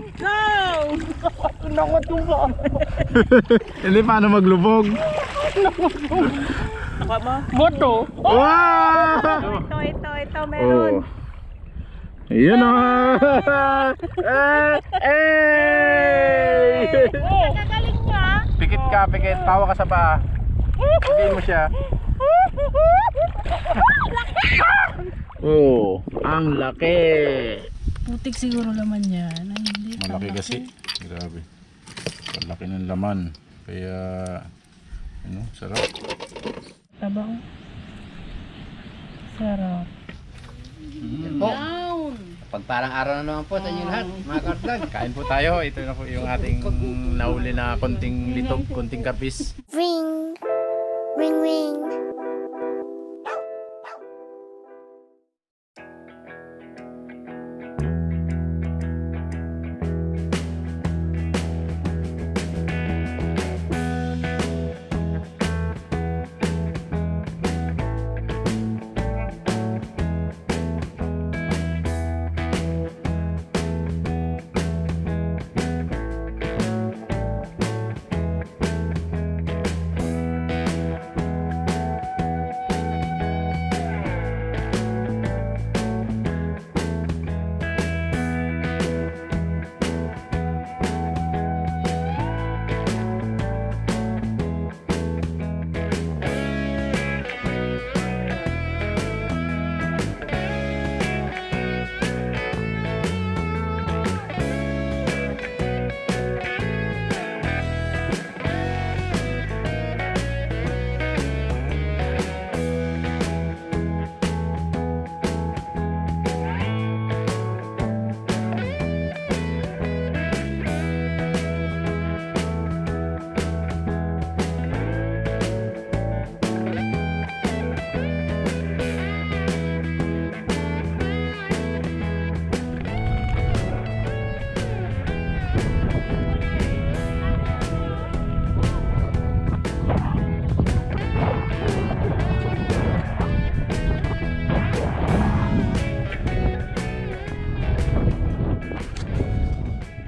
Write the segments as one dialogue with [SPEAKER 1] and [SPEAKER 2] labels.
[SPEAKER 1] Go!
[SPEAKER 2] Nakot yung ba?
[SPEAKER 3] Hindi, paano maglubog?
[SPEAKER 1] Naka mo?
[SPEAKER 2] Moto.
[SPEAKER 3] Wow!
[SPEAKER 1] Ito, meron.
[SPEAKER 3] Ayan o.
[SPEAKER 1] Kagaling niya.
[SPEAKER 3] Pikit ka, pikit. Tawa ka sa paa. Pikitin mo siya. Oh, ang laki.
[SPEAKER 1] Putik siguro laman yan. Ay, hindi.
[SPEAKER 3] Malaki kasi. Grabe. Malaki ng laman. Kaya, ano, sarap.
[SPEAKER 1] Tabang. Sarap.
[SPEAKER 4] Po.
[SPEAKER 1] Down.
[SPEAKER 4] Pag parang araw na naman po sa inyo lahat, mga kartlag.
[SPEAKER 3] Kain po tayo. Ito na po yung ating nahuli na konting litog, konting kapis.
[SPEAKER 5] Ring, ring, ring.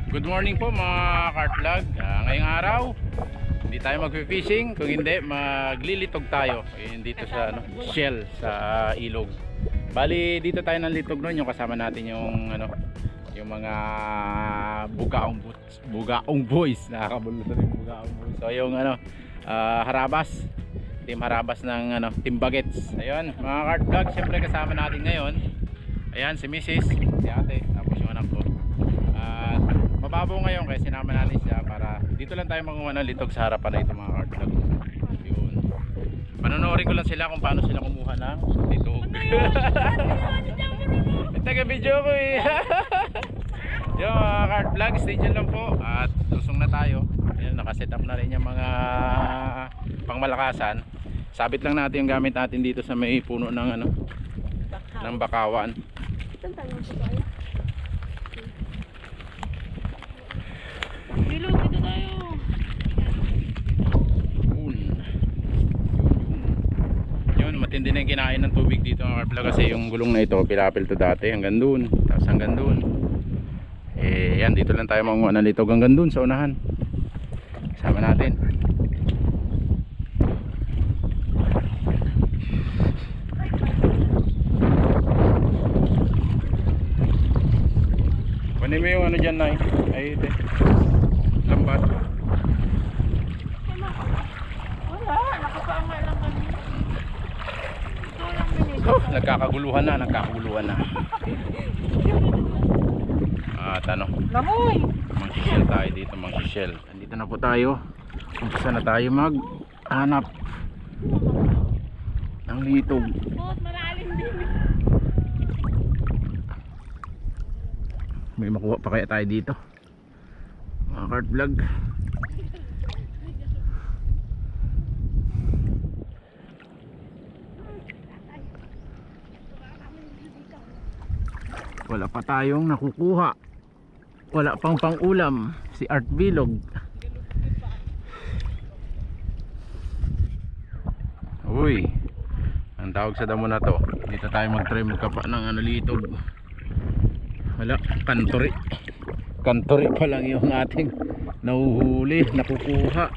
[SPEAKER 3] Good morning po mga kartlag. Ngayong araw hindi tayo magfi-fishing, kung hindi maglilitog tayo dito sa Shell sa ilog. Bali dito tayo ng litog noon, yung kasama natin yung yung mga bugaong boys. Nakakabulot na rin bugaong boys. So yung harabas, team harabas ng team bagets. Ayun mga kartlag, syempre kasama natin ngayon. Ayan si Mrs., si ate, tapos yung anak ko. Mababaw ngayon kaya sinama natin siya para dito lang tayo manguha ng litog sa harapan na ito mga kartlag. Yun. Panonorin ko lang sila kung paano sila kumuha ng litog. Taga-video ko eh. Yung mga kartlag, stay dyan lang po at lusong na tayo. Ayan, nakaset up na rin yung mga pangmalakasan. Sabit lang natin yung gamit natin dito sa may puno ng ng bakawan.
[SPEAKER 1] Ilog, dito tayo.
[SPEAKER 3] Yun, matindi na yung kinain ng tubig dito mga kartlag kasi yung gulong na ito, pilapil to dati hanggang dun, tapos hanggang dun. Yan, dito lang tayo manguha ng litog hanggang dun sa unahan. Kasama natin. Kunin mo yung dyan na ay ite. Lambat.
[SPEAKER 1] Wala, nakapaanga lang kami. Ito lang minute.
[SPEAKER 3] Oh, nagkakaguluhan na. At
[SPEAKER 1] Lamoy!
[SPEAKER 3] mang-shell tayo dito, mang-shell. Andito na po tayo. Umpisa na tayo maghanap ng litog.
[SPEAKER 1] Bot, malalim din.
[SPEAKER 3] May makuha pa kaya tayo dito mga kart vlog. Wala pa tayong nakukuha, wala pang ulam si Art Bilog. Uy, ang tawag sa damo na to, dito tayo mag-try magkapa ng litog. Wala, kantori. Kantori pa lang yung ating nahuhuli, nakukuha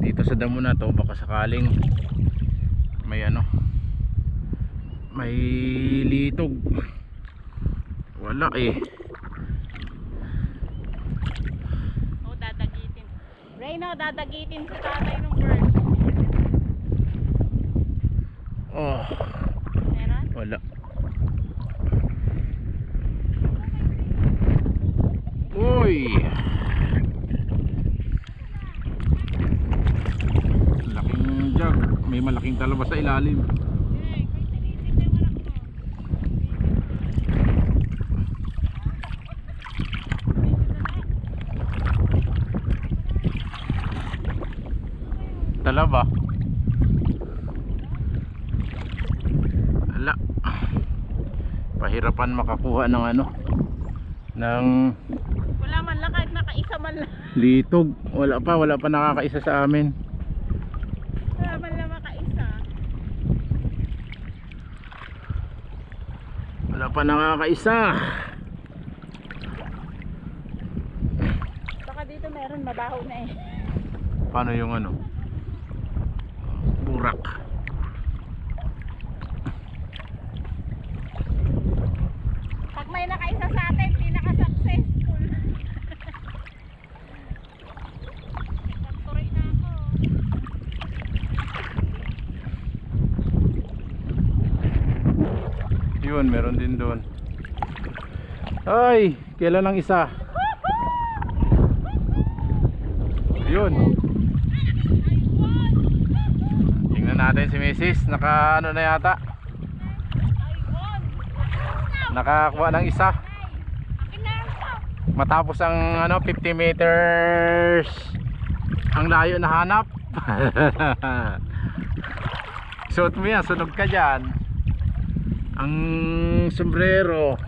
[SPEAKER 3] dito sa damo na to. Baka sakaling may ano, may litog. Wala eh.
[SPEAKER 1] Oh, dadagitin. Reyno, dadagitin sa tatay ng bird.
[SPEAKER 3] Oh,
[SPEAKER 1] Meron?
[SPEAKER 3] wala. Uy, laking jug. May malaking talaba sa ilalim. Talaba. Wala. Pahirapan makakuha ng ano, ng
[SPEAKER 1] Wala man lang kahit nakaisa man lang.
[SPEAKER 3] litog. Wala pa nakakaisa sa amin.
[SPEAKER 1] Wala man lang makaisa.
[SPEAKER 3] Wala pa nakakaisa.
[SPEAKER 1] Baka dito meron, mabaho na eh.
[SPEAKER 3] Paano yung ano? Burak.
[SPEAKER 1] Pag may nakaisa sa atin, pinaka-successful. Pagtuloy na ako.
[SPEAKER 3] Yun, meron din doon. Ay, kailan ang isa? Yun. Tingnan natin si Mrs. Naka ano na yata? Nakakuha ng isa. Matapos ang ano 50 meters ang layo na hanap. Suot mo yan, sunog ka dyan. Ang sombrero.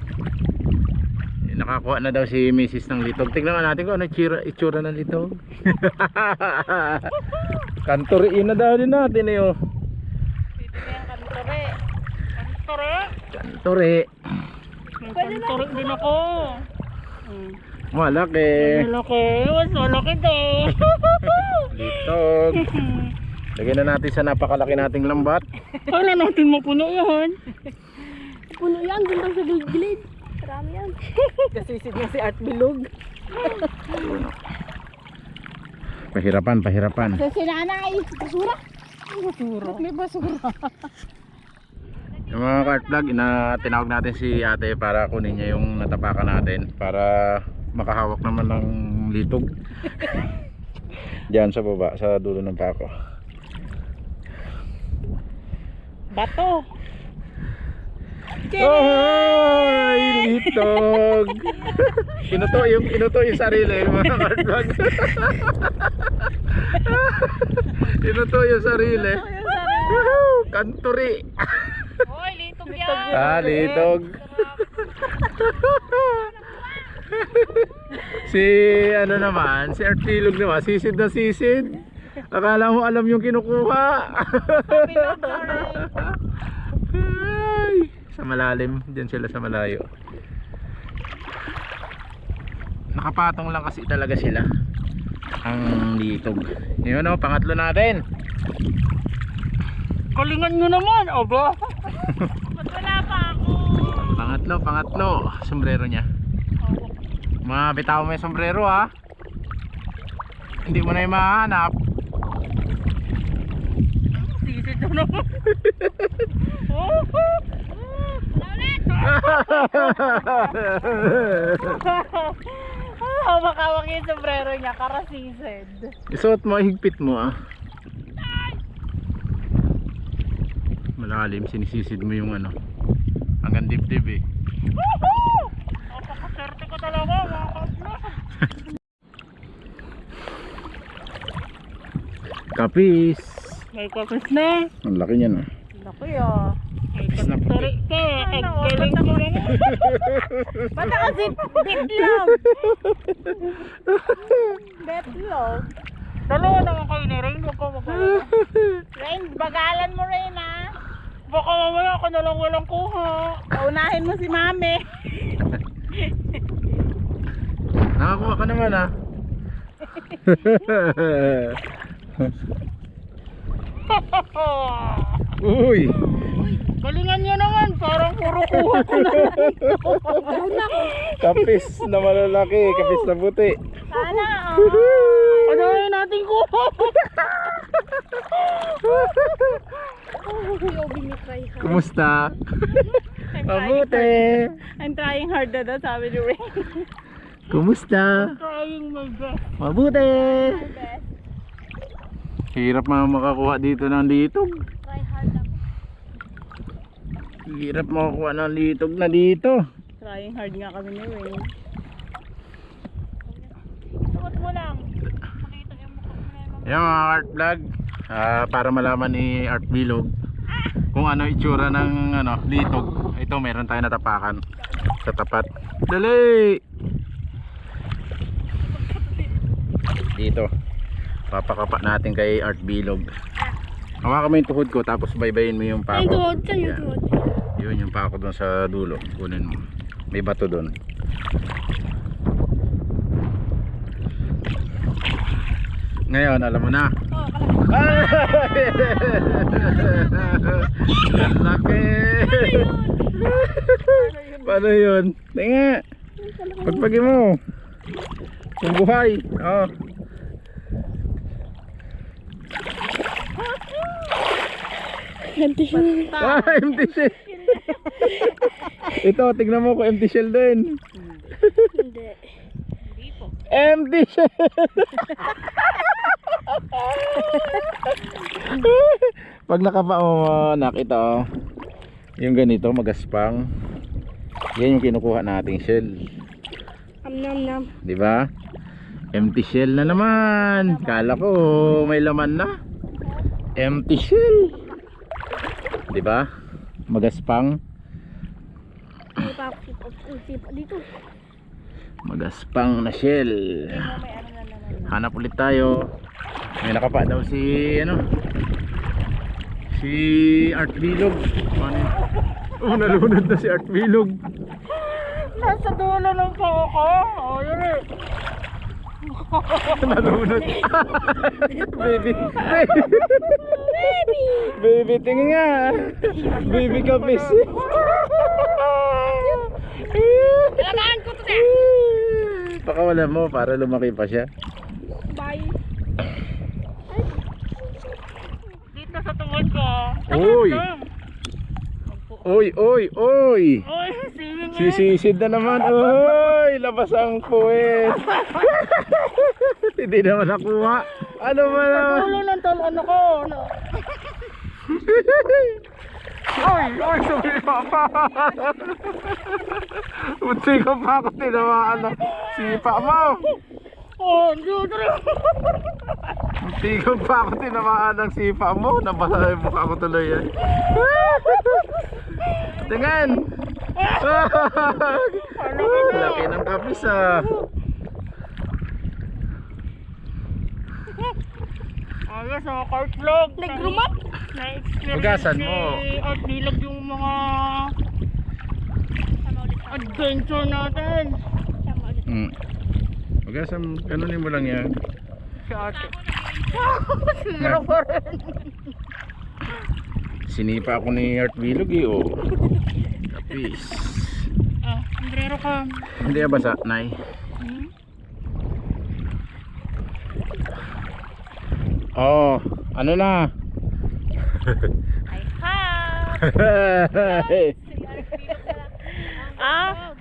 [SPEAKER 3] Nakakuha na daw si Mrs. ng litog. Tingnan natin kung ano itsura ng litog. Kantoriin na daw din natin eh oh.
[SPEAKER 1] Dito na yung kantore. Kantore?
[SPEAKER 3] Kantori.
[SPEAKER 1] May kantore din ako.
[SPEAKER 3] Malaki.
[SPEAKER 1] Malaki. Mas malaki daw.
[SPEAKER 3] Litog. Lagyan na natin sa napakalaki nating lambat.
[SPEAKER 1] Wala natin mapuno yan. Puno yan, doon lang sa gilid. Marami yan. Kasisid nga si Art Bilog.
[SPEAKER 3] Pahirapan.
[SPEAKER 1] Sa sinanay, basura. Basura. May basura.
[SPEAKER 3] Yung mga cart vlog, tinawag natin si ate para kunin niya yung natapakan natin para makahawak naman ng litog. Diyan sa baba, sa dulo ng pako.
[SPEAKER 1] Bato.
[SPEAKER 3] Oy, litog. Inuto yung sarili, mga cart vlog. Inuto yung sarili. Woohoo! Kantori.
[SPEAKER 1] Hoy, litog yan.
[SPEAKER 3] Litog. Si ano naman, si Artilog naman, sisid na sisid. Akala mo alam yung kinukuha. Ay, sa malalim, diyan sila sa malayo. Nakapatong lang kasi talaga sila ang litog. Yun o, pangatlo natin.
[SPEAKER 1] Kalingan nyo naman, aba. Ba't wala pa ako?
[SPEAKER 3] Pangatlo, sombrero niya. Bitaw mo yung sombrero ha. Hindi mo na yung mahanap.
[SPEAKER 1] Sisid na naman. Hawak-hawak yung sombrero niya, karasisid.
[SPEAKER 3] Isuot mo, higpit mo ah. Malalim, sinisisid mo yung ano. Hanggang dibdib eh.
[SPEAKER 1] Napakaswerte ko talaga, mga kapla.
[SPEAKER 3] Kapis.
[SPEAKER 1] May kapis na.
[SPEAKER 3] Ang laki niyan ah.
[SPEAKER 1] Naku ya. May
[SPEAKER 3] Kapis na
[SPEAKER 1] kantore ka. Eggaling ko lang. Bata kasi bitlog. Bitlog. Dalawa naman kayo ni Rain. Huwag ko magagawa. Rain, bagalan mo Rain ha. Baka mamaya ako na lang walang kuha. Paunahin mo si Mami.
[SPEAKER 3] Nakakuha ka naman ah. Uy!
[SPEAKER 1] Galingan nyo naman, parang puro kuha ko na.
[SPEAKER 3] Kapis na malalaki, kapis na puti.
[SPEAKER 1] Sana, ano yun natin kuha?
[SPEAKER 3] Kumusta? Mabuti.
[SPEAKER 1] I'm trying hard na daw, sabi ni Ray.
[SPEAKER 3] Kumusta?
[SPEAKER 1] Trying my best.
[SPEAKER 3] Mabuti. Hirap makakuha dito ng litog.
[SPEAKER 1] Try hard ako.
[SPEAKER 3] Hirap makakuha ng litog na dito.
[SPEAKER 1] Trying hard nga kami ni Ray. Suot mo lang. Makita yung mukha mo na yung
[SPEAKER 3] Yan mga art vlog, para malaman ni Art Bilog kung ano itsura ng litog. Ito meron tayong natapakan sa tapat. Dali! Dito papakapa natin kay Art Bilog. Hawakan mo yung tuhod ko tapos baybayin mo yung pako. Yan. Yun yung pako doon sa dulo. Kunin mo. May bato doon. Ngayon alam mo na. Ang laki. Paano yun? Tinga. Pagpagi mo. Kung buhay. Oh.
[SPEAKER 5] Empty shell.
[SPEAKER 3] Empty shell. Ito, tignan mo kung empty shell din.
[SPEAKER 5] Hindi.
[SPEAKER 3] Empty shell. Pag nakapaunak ito, yung ganito magaspang, yan yung kinukuha nating shell.
[SPEAKER 5] Nam.
[SPEAKER 3] Di ba? Empty shell na naman. Kala ko may laman na. Empty shell. Di ba? Magaspang.
[SPEAKER 5] Hindi pa ako sipa dito.
[SPEAKER 3] Magaspang na shell. Hanap ulit tayo. May nakapa daw si si Art Bilog. Ano yun? Oh, nalunod na si Art Bilog.
[SPEAKER 1] nasa dulo ng poko. Oh, yun eh.
[SPEAKER 3] Nalunod. Baby. Baby, tingin nga. Baby kapis.
[SPEAKER 1] Alagaan ko to na.
[SPEAKER 3] Pakawalan mo para lumaki pa siya.
[SPEAKER 1] Bye. Dito sa tungod ko.
[SPEAKER 3] Uy. Oy.
[SPEAKER 1] Oy, singing eh.
[SPEAKER 3] Sisisid na naman. Oy, labas ang puwet. Hindi naman nakuha. Ano ba na?
[SPEAKER 1] Tulo ng talon ako.
[SPEAKER 3] Oy, sumipa pa. Munti ka pa ako tinamaan na. Sipa mo.
[SPEAKER 1] Oh, dito rin.
[SPEAKER 3] Munti ka pa ako tinamaan ng sipa mo. Nabasa yung mukha ko tuloy yan. Tingnan. Laki ng kapis ah.
[SPEAKER 1] Ayos, mga cart vlog.
[SPEAKER 5] Nag-rumap?
[SPEAKER 3] Hugasan mo.
[SPEAKER 1] At nilag yung mga adventure natin.
[SPEAKER 3] Ganunin mo lang yan.
[SPEAKER 1] Si ate. Sira pa rin.
[SPEAKER 3] Sinipa ako ni Art Bilog eh oh. Kapis.
[SPEAKER 1] Ah, sombrero ka.
[SPEAKER 3] Hindi ba basa, Nay? Oh, ano na?
[SPEAKER 1] I have. Ah?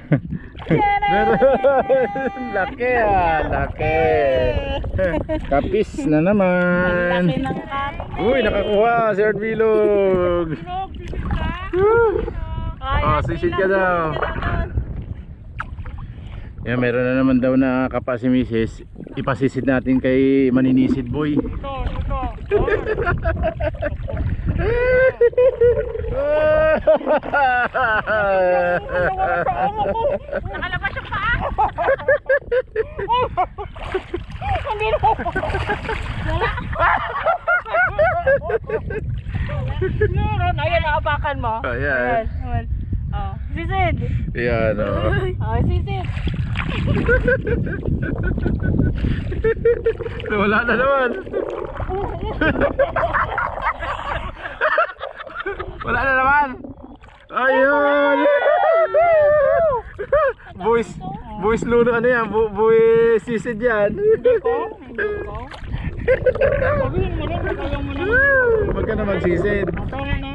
[SPEAKER 3] Laki ah, laki. Kapis na naman.
[SPEAKER 1] Laki ng kat.
[SPEAKER 3] Uy, nakakuha si Art Bilog. Oh, sisid ka daw. Yan, meron na naman daw na kapa si Mrs. Ipasisid natin kay Maninisid Boy.
[SPEAKER 1] Ito. Nakalabas yung paa. Hindi na. Wala. Meron. Ayan, naapakan mo.
[SPEAKER 3] Ayan.
[SPEAKER 1] Oh, sisid.
[SPEAKER 3] Yan oh.
[SPEAKER 1] Oh, sisid.
[SPEAKER 3] Wala na naman. Wala na naman. Ayun. Boys luno ano yan? Boys sisid yan.
[SPEAKER 1] Hindi ko. Sabihin mo rin, kaya mo na.
[SPEAKER 3] Huwag ka na magsisid.
[SPEAKER 1] Ito nga na.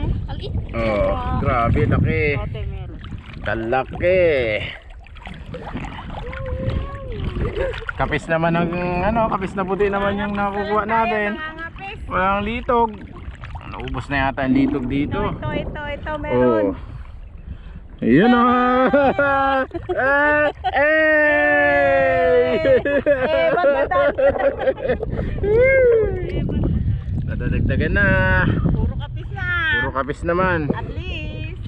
[SPEAKER 3] Oh, grabe, laki.
[SPEAKER 1] Ate, meron.
[SPEAKER 3] Kalaki. Kapis naman ang kapis na puti naman yung nakukuha natin. Walang litog. Naubos na yata ang litog dito.
[SPEAKER 5] Ito, meron.
[SPEAKER 3] Oh. Ayun na. Nadadagdagan na.
[SPEAKER 1] Puro kapis na.
[SPEAKER 3] Puro kapis naman.
[SPEAKER 1] At least.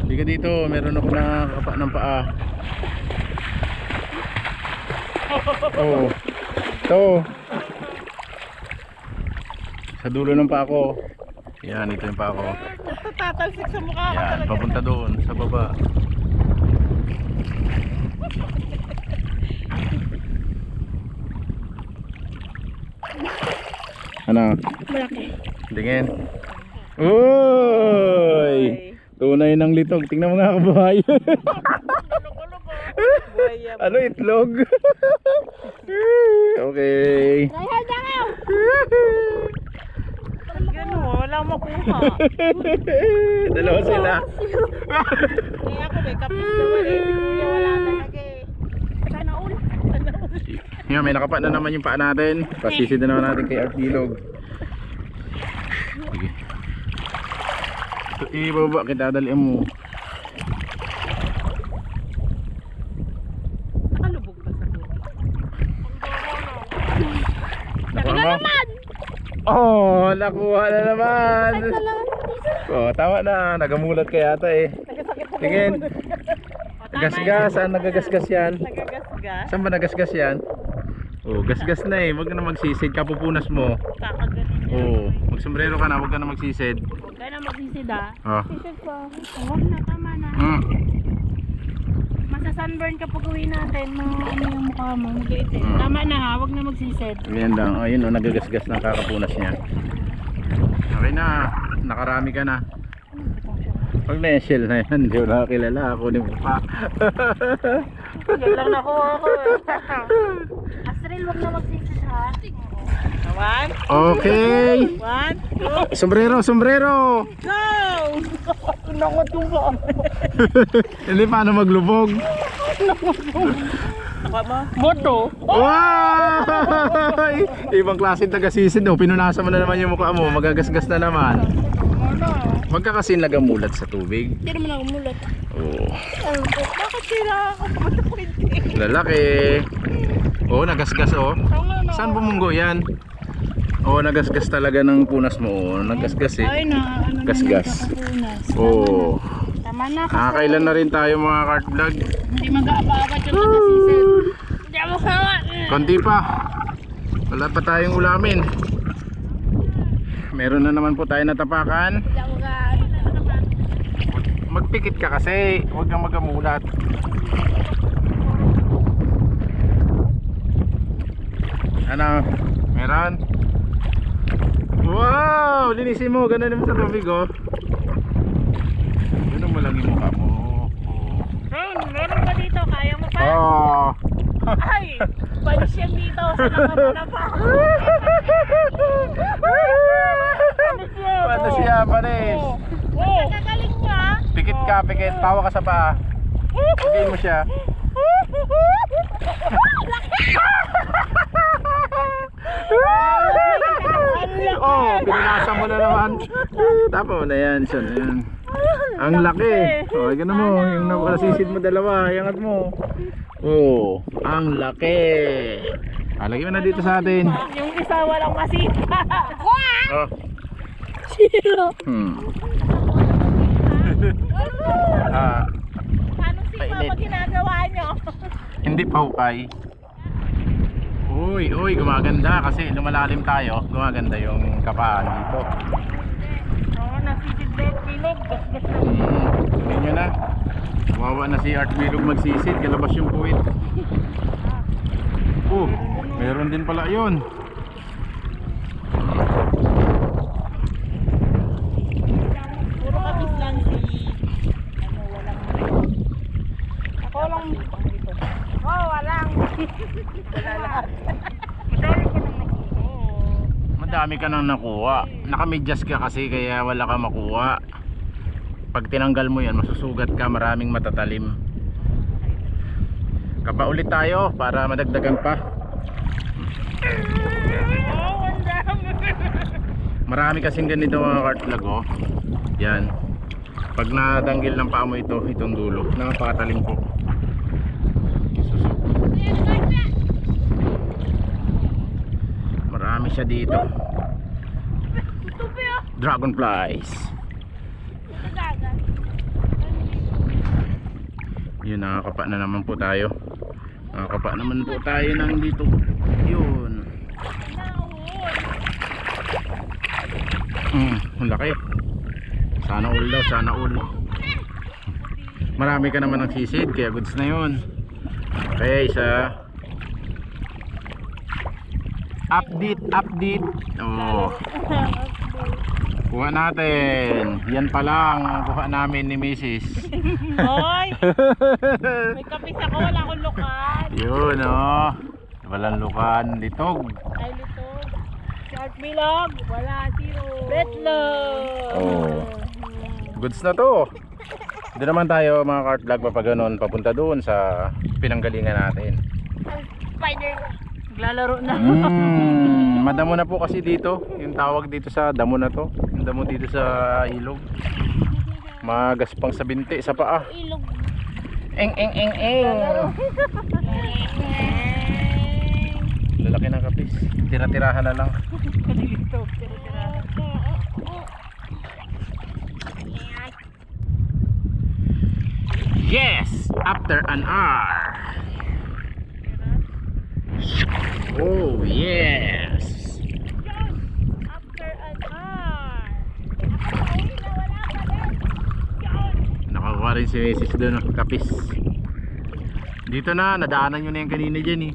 [SPEAKER 3] Hindi ka dito, meron ako nakakapa ng paa. Oh. Ito. Sa dulo ng paa ko. Yan, ito yung paa ko.
[SPEAKER 1] Ito tatalsik sa mukha ko
[SPEAKER 3] Yan,
[SPEAKER 1] talaga.
[SPEAKER 3] papunta doon sa baba. Ano?
[SPEAKER 5] Malaki.
[SPEAKER 3] Tingin. Uy! Tunay ng litog. Tingnan mo nga kabahay.
[SPEAKER 1] Buhaya.
[SPEAKER 3] Ano, itlog? Okay.
[SPEAKER 5] Try hard na nga.
[SPEAKER 1] Gano'n, wala makuha.
[SPEAKER 3] Dalawa sila.
[SPEAKER 1] Kaya ako may kapis naman eh. Si Kuya wala talaga eh.
[SPEAKER 5] Sana all.
[SPEAKER 3] Ngayon, may nakapa na naman yung paa natin. Pasisid na naman natin kay Art Bilog. Sige. Ito, ibaba kita, dalian mo.
[SPEAKER 1] Nakalubog ba sa tubig?
[SPEAKER 3] Nakuha mo? Oh, nakuha na naman. Oh, tama na. Nagamulat ka yata eh. Tingin. Gasgas, saan nagagasgas yan?
[SPEAKER 1] Nagagasgas.
[SPEAKER 3] Saan ba nagasgas yan? Oh, gasgas na eh. Huwag ka na magsisid. Kapupunas mo.
[SPEAKER 1] Kakaganin niya.
[SPEAKER 3] Oh, magsombrero ka na. Huwag ka na magsisid.
[SPEAKER 1] Huwag ka na magsisid ah.
[SPEAKER 3] Oh.
[SPEAKER 5] Sisip ko. Huwag na, tama na.
[SPEAKER 1] Masa-sunburn kapag uwi natin. Ano yung mukha mo? Mag-iitin. Tama na ha. Huwag na magsisid.
[SPEAKER 3] Ganyan lang. Oh, yun oh, nagagasgas ng kakapunas niya. Okay na. Nakarami ka na. Pag na-shell na yan, hindi ko nakakilala. Ako ni mukha.
[SPEAKER 1] Yan lang nakuha ko eh.
[SPEAKER 5] Astril, huwag na magsisid ha.
[SPEAKER 1] One.
[SPEAKER 3] Okay.
[SPEAKER 1] 1, 2,
[SPEAKER 3] Sombrero.
[SPEAKER 1] go!
[SPEAKER 2] Nakot yung ba?
[SPEAKER 3] Hindi, paano maglubog?
[SPEAKER 1] Nakuha mo? Moto.
[SPEAKER 3] Wow! Ibang klase taga-sisid oh. Pinunasan mo na naman yung mukha mo. Magagasgas na naman. Huwag ka kasi nagamulat sa tubig.
[SPEAKER 5] Hindi naman ako mulat.
[SPEAKER 3] Oh.
[SPEAKER 1] Bakit sila ako?
[SPEAKER 3] Lalaki. Oh, nagasgas oh. Saan bumunggo yan? Oh, nagasgas talaga ng punas mo. Oh, nagasgas eh.
[SPEAKER 1] Ay na, ano
[SPEAKER 3] Gasgas.
[SPEAKER 1] punas.
[SPEAKER 3] Oh.
[SPEAKER 1] Tama na kasi.
[SPEAKER 3] Kailan na rin tayo mga kart vlog?
[SPEAKER 1] Hindi mag-aababad yung taga-sisid.
[SPEAKER 5] Hindi ako kawa.
[SPEAKER 3] Konti pa. Wala pa tayong ulamin. Meron na naman po tayo natapakan.
[SPEAKER 5] Hindi ako ka.
[SPEAKER 3] Magpikit ka kasi. Huwag kang magamulat. Ano? Meron? Wow! Linisin mo. Ganda naman sa tubig oh. Ganun mo lang yung mukha mo.
[SPEAKER 1] Meron ba dito? Kaya mo pa?
[SPEAKER 3] Oh.
[SPEAKER 1] Ay! Balis yan dito. Sa nakapalapa.
[SPEAKER 3] Paano siya pares?
[SPEAKER 1] Oh! Kagaling niya.
[SPEAKER 3] Pikit ka, pikit. Tawa ka sa paa. Pikitin mo siya. Oh, pinunasan mo na naman. Tapa mo na yan, siya na yan. Ang laki. Oh, gano'n mo. Yung nakasisid mo dalawa, iangat mo. Oh, ang laki. Lagyan mo na dito sa atin.
[SPEAKER 1] Yung isa walang masita.
[SPEAKER 3] Oh.
[SPEAKER 5] Zero.
[SPEAKER 3] Ah,
[SPEAKER 1] Paano sipa
[SPEAKER 3] Mainit.
[SPEAKER 1] pag ginagawa nyo?
[SPEAKER 3] hindi pa hukay. Uy, gumaganda kasi lumalalim tayo. Gumaganda yung kapaan dito.
[SPEAKER 1] Oo, nasisid na yung pilog. Gasgas na.
[SPEAKER 3] Tingnan nyo na. Wawa na si Art Bilog magsisid, kalabas yung puwit. Oh, meron din pala yun.
[SPEAKER 1] Puro kapis lang si... Ano, walang... Ako lang... Oh, walang... Wala lahat.
[SPEAKER 3] Madami ka nang nakuha. Nakamedyas ka kasi kaya wala ka makuha. Pag tinanggal mo yan, masusugat ka, maraming matatalim. Kapa ulit tayo para madagdagan pa. Marami kasing ganito mga kartlag, oh. Yan. Pag nadanggil ng paa mo ito, itong dulo, napakatalim po. Marami siya dito. Dragonflies. Yun, nakakapa na naman po tayo. Nakakapa naman po tayo ng dito. Yun. Ang laki. Sana all daw, sana all. Marami ka naman ng sisid, kaya goods na yun. Okay, isa. Update. Oh. Kuha natin. Yan pa lang ang kuha namin ni Mrs.
[SPEAKER 1] Hoy! May kapis ako, wala akong lukan.
[SPEAKER 3] Yun, oh. Walang lukan, litog.
[SPEAKER 1] Ay, litog. Si Art Bilog, wala, zero. Betlog.
[SPEAKER 3] Oh. Goods na to. Doon naman tayo mga cart vlog papaganon papunta doon sa pinanggalingan natin.
[SPEAKER 1] Spider. Naglalaro na.
[SPEAKER 3] Madamo na po kasi dito. Yung tawag dito sa damo na to. Yung damo dito sa ilog. Magaspang sa binti sa paa.
[SPEAKER 5] Ilog.
[SPEAKER 3] Eng. Lalaki ng kapis. Tira-tirahan na lang.
[SPEAKER 1] Dito, tira-tira.
[SPEAKER 3] Yes! After an hour. Oh yes!
[SPEAKER 1] After an hour.
[SPEAKER 3] Nakakuha rin si Mrs. doon, oh, kapis. Dito na, nadaanan nyo na yung kanina dyan eh.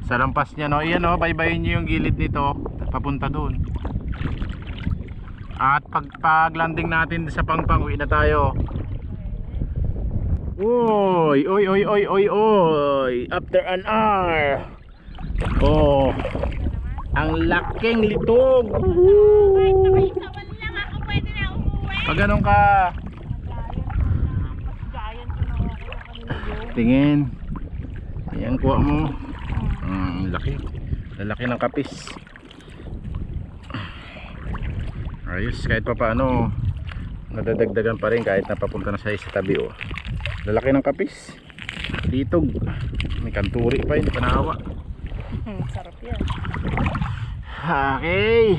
[SPEAKER 3] Sa lampas niya, no? Iyan, no? Baybayin nyo yung gilid nito papunta doon. At pag landing natin sa Pangpang, uwi na tayo. Oy! After an hour. Oh, ang laking litog. Pag ganun ka, tingin. Ayan, kuha mo. Laki. Lalaki ng kapis. Ayos, kahit pa paano nadadagdagan pa rin kahit napapunta na sa tabi, oh. Lalaki ng kapis. Litog. May kanturi pa, hindi pa nahawa.
[SPEAKER 1] Sarap yan.
[SPEAKER 3] Okay,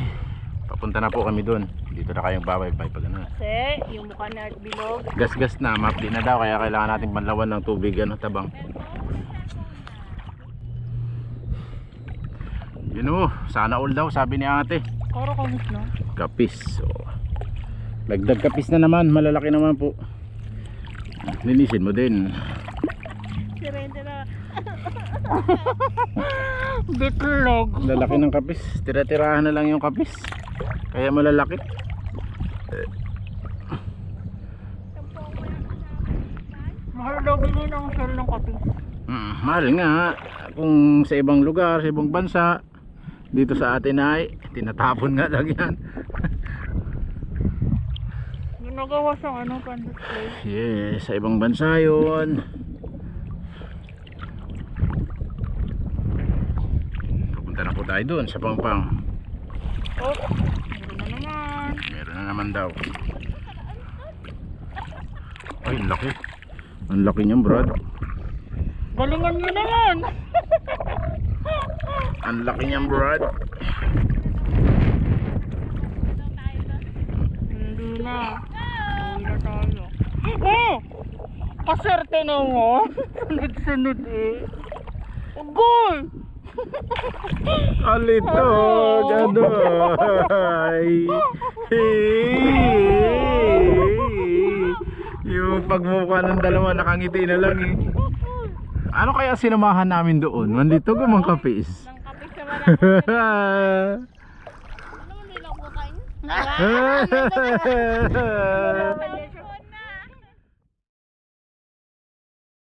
[SPEAKER 3] papunta na po kami doon. Dito na kayong babay-bay pag ano.
[SPEAKER 1] Kasi yung mukha ni Art Bilog.
[SPEAKER 3] Gas-gas na, mapli na daw. Kaya kailangan natin banlawan ng tubig, ano, tabang. Yun, oh, sana all daw, sabi ni ate.
[SPEAKER 1] Koro kamis no?
[SPEAKER 3] Kapis, oh. Dagdag kapis na naman, malalaki naman po. Linisin mo din.
[SPEAKER 1] Sirende na. Bitlog.
[SPEAKER 3] Lalaki ng kapis, tira-tirahan na lang yung kapis. Kaya malalaki.
[SPEAKER 1] Mahal daw bilhin ang shell ng kapis.
[SPEAKER 3] Mahal nga. Kung sa ibang lugar, sa ibang bansa, dito sa atin ay tinatapon nga lang yan.
[SPEAKER 1] Ginagawa siyang ano, pan-display.
[SPEAKER 3] Yes, sa ibang bansa yun. Pupunta na po tayo doon sa Pangpang.
[SPEAKER 1] Oh, meron na naman.
[SPEAKER 3] Meron na naman daw. Ay, ang laki. Ang laki niyan, Brad.
[SPEAKER 1] Galingan nyo naman.
[SPEAKER 3] Ang laki niyan, Brad.
[SPEAKER 1] Hindi na. Uwi na tayo. Oh! Kaserte na mo. Sunod-sunod eh. Goy!
[SPEAKER 3] Alito, gadoy. Yung pagmukha ng dalawa nakangiti na lang eh. Ano kaya sinamahan namin doon? Mandito gumang kapis.
[SPEAKER 1] Nang kapit sa wala. Ano mo nila kumakain?